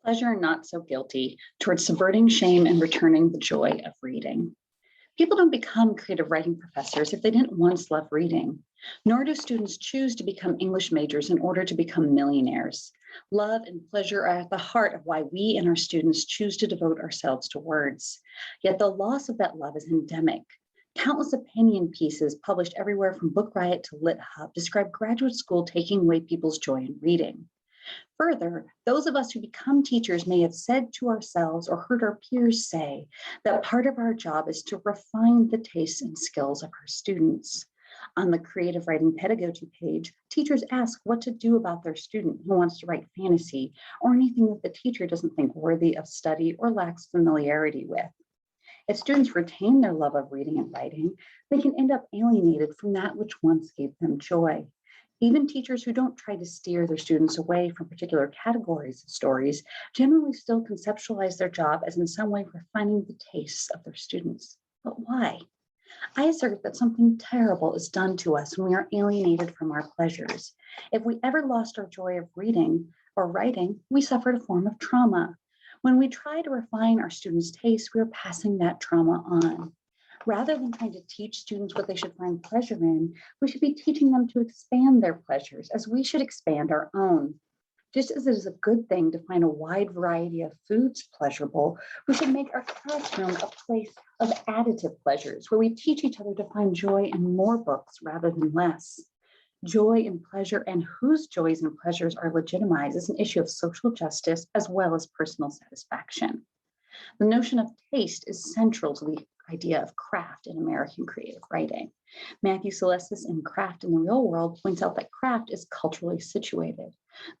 Pleasure not so guilty towards subverting shame and returning the joy of reading. People don't become creative writing professors if they didn't once love reading, nor do students choose to become English majors in order to become millionaires. Love and pleasure are at the heart of why we and our students choose to devote ourselves to words. Yet the loss of that love is endemic. Countless opinion pieces published everywhere from Book Riot to Lit Hub describe graduate school taking away people's joy in reading. Further, those of us who become teachers may have said to ourselves or heard our peers say that part of our job is to refine the tastes and skills of our students. On the creative writing pedagogy page, teachers ask what to do about their student who wants to write fantasy or anything that the teacher doesn't think worthy of study or lacks familiarity with. If students retain their love of reading and writing, they can end up alienated from that which once gave them joy. Even teachers who don't try to steer their students away from particular categories of stories generally still conceptualize their job as in some way refining the tastes of their students. But why? I assert that something terrible is done to us when we are alienated from our pleasures. If we ever lost our joy of reading or writing, we suffered a form of trauma. When we try to refine our students' tastes, we are passing that trauma on. Rather than trying to teach students what they should find pleasure in, we should be teaching them to expand their pleasures as we should expand our own. Just as it is a good thing to find a wide variety of foods pleasurable, we should make our classroom a place of additive pleasures where we teach each other to find joy in more books rather than less. Joy and pleasure and whose joys and pleasures are legitimized is an issue of social justice as well as personal satisfaction. The notion of taste is central to the idea of craft in American creative writing. Matthew Salesses in Craft in the Real World points out that craft is culturally situated.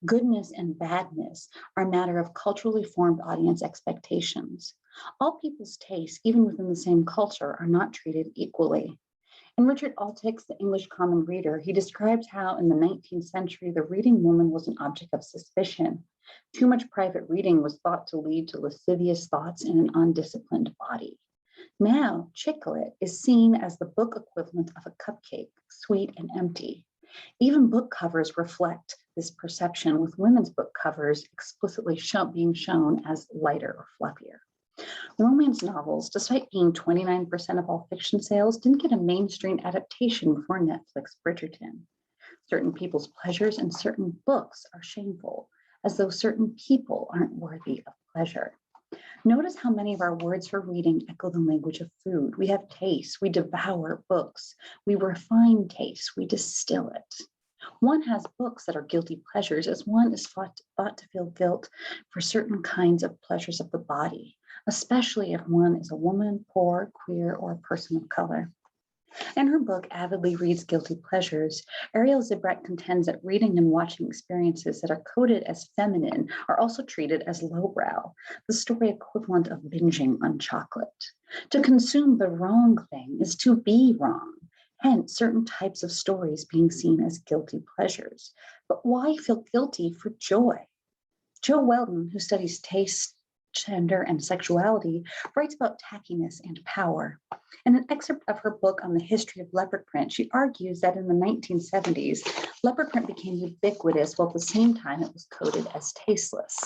Goodness and badness are a matter of culturally formed audience expectations. All people's tastes, even within the same culture, are not treated equally. In Richard Altick's The English Common Reader, he describes how in the 19th century, the reading woman was an object of suspicion. Too much private reading was thought to lead to lascivious thoughts in an undisciplined body. Now, chicklet is seen as the book equivalent of a cupcake, sweet and empty. Even book covers reflect this perception, with women's book covers explicitly being shown as lighter or fluffier. Romance novels, despite being 29% of all fiction sales, didn't get a mainstream adaptation before Netflix Bridgerton. Certain people's pleasures and certain books are shameful, as though certain people aren't worthy of pleasure. Notice how many of our words for reading echo the language of food. We have taste, we devour books, we refine taste, we distill it. One has books that are guilty pleasures, as one is thought to feel guilt for certain kinds of pleasures of the body, especially if one is a woman, poor, queer, or a person of color. In her book, Avidly Reads Guilty Pleasures, Ariel Zibrecht contends that reading and watching experiences that are coded as feminine are also treated as lowbrow, the story equivalent of binging on chocolate. To consume the wrong thing is to be wrong, hence certain types of stories being seen as guilty pleasures. But why feel guilty for joy? Jo Weldon, who studies taste, gender, and sexuality, writes about tackiness and power. In an excerpt of her book on the history of leopard print, she argues that in the 1970s, leopard print became ubiquitous while at the same time it was coded as tasteless.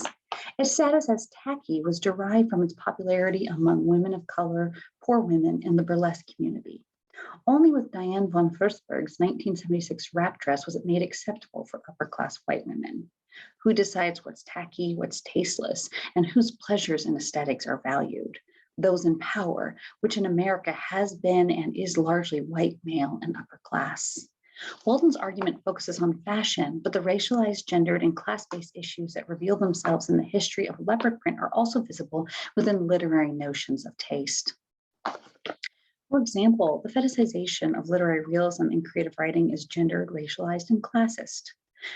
Its status as tacky was derived from its popularity among women of color, poor women, and the burlesque community. Only with Diane von Furstenberg's 1976 wrap dress was it made acceptable for upper-class white women. Who decides what's tacky, what's tasteless, and whose pleasures and aesthetics are valued? Those in power, which in America has been and is largely white, male, and upper class. Walton's argument focuses on fashion, but the racialized, gendered, and class-based issues that reveal themselves in the history of leopard print are also visible within literary notions of taste. For example, the fetishization of literary realism in creative writing is gendered, racialized, and classist.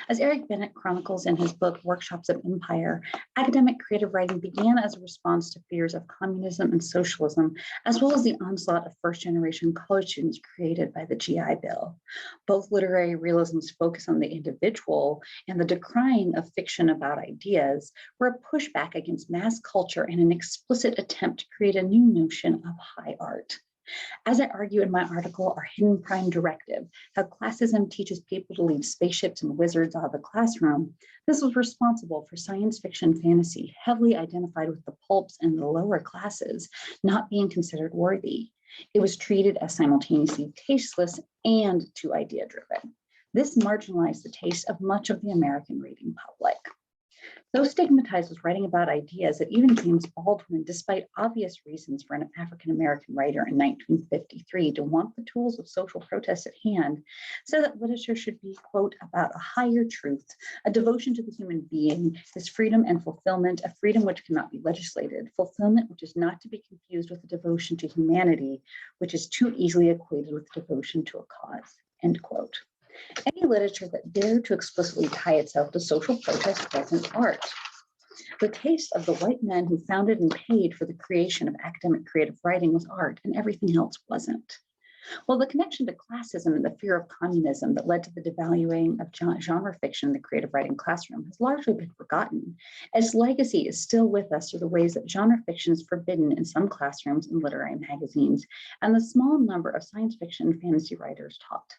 As Eric Bennett chronicles in his book, Workshops of Empire, academic creative writing began as a response to fears of communism and socialism, as well as the onslaught of first-generation college students created by the GI Bill. Both literary realism's focus on the individual and the decrying of fiction about ideas were a pushback against mass culture and an explicit attempt to create a new notion of high art. As I argue in my article, Our Hidden Prime Directive, How Classism Teaches People to Leave Spaceships and Wizards Out of the Classroom, this was responsible for science fiction fantasy heavily identified with the pulps and the lower classes not being considered worthy. It was treated as simultaneously tasteless and too idea-driven. This marginalized the taste of much of the American reading public. So stigmatized was writing about ideas that even James Baldwin, despite obvious reasons for an African-American writer in 1953 to want the tools of social protest at hand, said that literature should be, quote, about a higher truth, a devotion to the human being, his freedom and fulfillment, a freedom which cannot be legislated, fulfillment which is not to be confused with a devotion to humanity, which is too easily equated with devotion to a cause, end quote. Any literature that dared to explicitly tie itself to social protest wasn't art. The taste of the white men who founded and paid for the creation of academic creative writing was art, and everything else wasn't. Well, the connection to classism and the fear of communism that led to the devaluing of genre fiction in the creative writing classroom has largely been forgotten. Its legacy is still with us through the ways that genre fiction is forbidden in some classrooms and literary magazines, and the small number of science fiction and fantasy writers taught.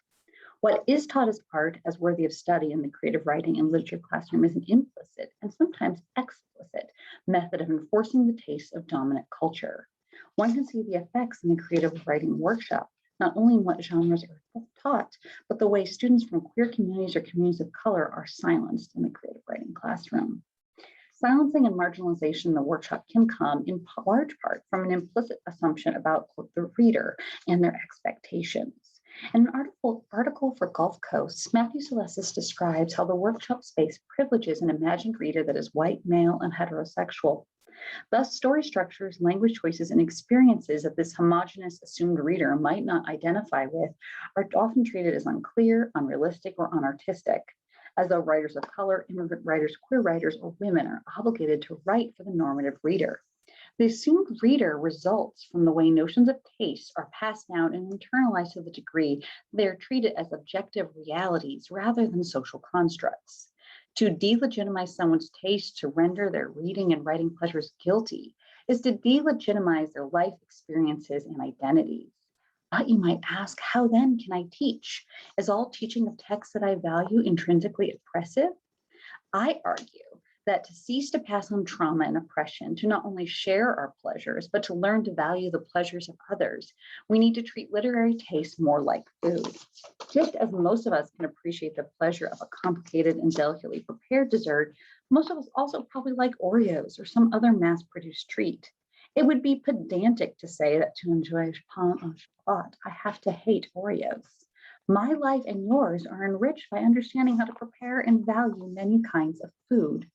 What is taught as art as worthy of study in the creative writing and literature classroom is an implicit and sometimes explicit method of enforcing the tastes of dominant culture. One can see the effects in the creative writing workshop, not only in what genres are taught, but the way students from queer communities or communities of color are silenced in the creative writing classroom. Silencing and marginalization in the workshop can come in large part from an implicit assumption about the reader and their expectations. In an article for Gulf Coast, Matthew Salesses describes how the workshop space privileges an imagined reader that is white, male, and heterosexual. Thus, story structures, language choices, and experiences that this homogenous assumed reader might not identify with are often treated as unclear, unrealistic, or unartistic, as though writers of color, immigrant writers, queer writers, or women are obligated to write for the normative reader. The assumed reader results from the way notions of taste are passed down and internalized to the degree they are treated as objective realities rather than social constructs. To delegitimize someone's taste to render their reading and writing pleasures guilty is to delegitimize their life experiences and identities. But you might ask, how then can I teach? Is all teaching of texts that I value intrinsically oppressive? I argue that to cease to pass on trauma and oppression, to not only share our pleasures, but to learn to value the pleasures of others, we need to treat literary taste more like food. Just as most of us can appreciate the pleasure of a complicated and delicately prepared dessert, most of us also probably like Oreos or some other mass-produced treat. It would be pedantic to say that to enjoy pain au chocolat, I have to hate Oreos. My life and yours are enriched by understanding how to prepare and value many kinds of food.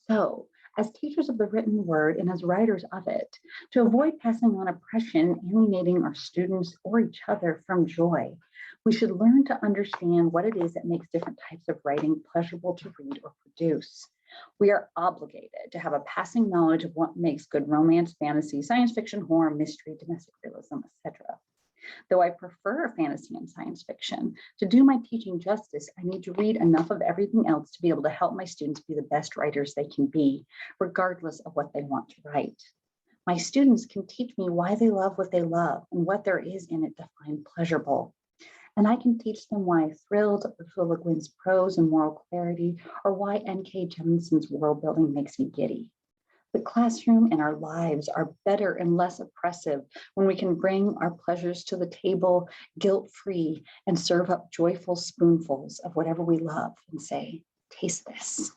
So, as teachers of the written word and as writers of it, to avoid passing on oppression, alienating our students or each other from joy, we should learn to understand what it is that makes different types of writing pleasurable to read or produce. We are obligated to have a passing knowledge of what makes good romance, fantasy, science fiction, horror, mystery, domestic realism, etc. Though I prefer fantasy and science fiction, to do my teaching justice, I need to read enough of everything else to be able to help my students be the best writers they can be, regardless of what they want to write. My students can teach me why they love what they love and what there is in it to find pleasurable. And I can teach them why Thrilled of Ursula Le Guin's prose and moral clarity, or why N.K. Jemisin's world building makes me giddy. The classroom and our lives are better and less oppressive when we can bring our pleasures to the table guilt-free and serve up joyful spoonfuls of whatever we love and say, taste this.